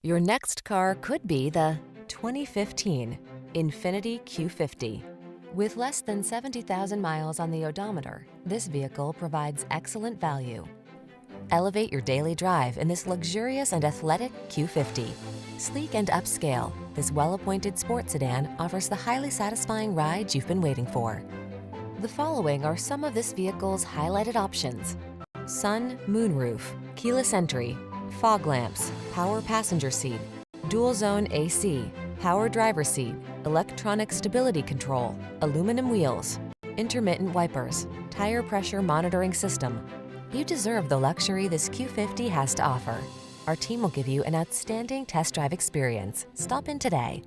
Your next car could be the 2015 Infiniti Q50. With less than 70,000 miles on the odometer, this vehicle provides excellent value. Elevate your daily drive in this luxurious and athletic Q50. Sleek and upscale, this well-appointed sports sedan offers the highly satisfying ride you've been waiting for. The following are some of this vehicle's highlighted options: sun, moonroof, keyless entry, fog lamps, power passenger seat, dual zone AC, power driver seat, electronic stability control, aluminum wheels, intermittent wipers, tire pressure monitoring system. You deserve the luxury this Q50 has to offer. Our team will give you an outstanding test drive experience. Stop in today.